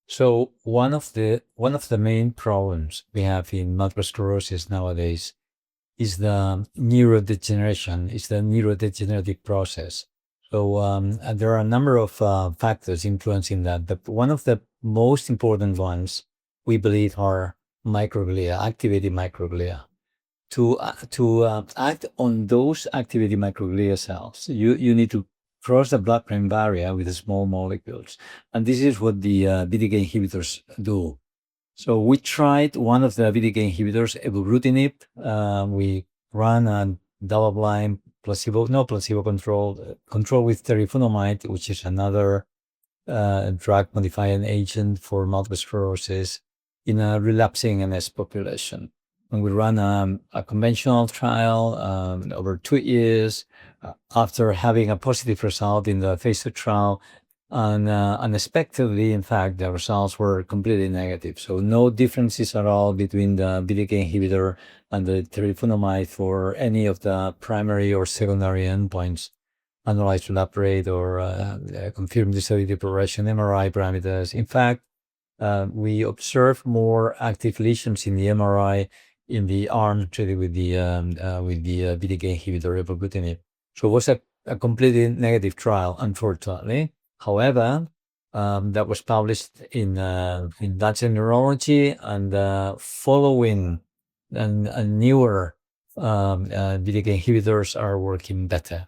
So one of the main problems we have in multiple sclerosis nowadays is the neurodegenerative process. So and there are a number of factors influencing that. But one of the most important ones we believe are microglia, activated microglia. To act on those activated microglia cells, you need to cross the blood-brain barrier with the small molecules, and this is what the BTK inhibitors do. So we tried one of the BTK inhibitors, evobrutinib. We ran a double-blind control with teriflunomide, which is another drug-modifying agent for multiple sclerosis in a relapsing MS population. And we ran a conventional trial over 2 years after having a positive result in the phase 2 trial. And unexpectedly, in fact, the results were completely negative. So no differences at all between the BTK inhibitor and the teriflunomide for any of the primary or secondary endpoints, annualized relapse rate or confirmed disability progression, MRI parameters. In fact, we observed more active lesions in the MRI in the arm treated with the BTK inhibitor evobrutinib. So it was a completely negative trial, unfortunately. However, that was published in Lancet Neurology, and following and newer BTK inhibitors are working better.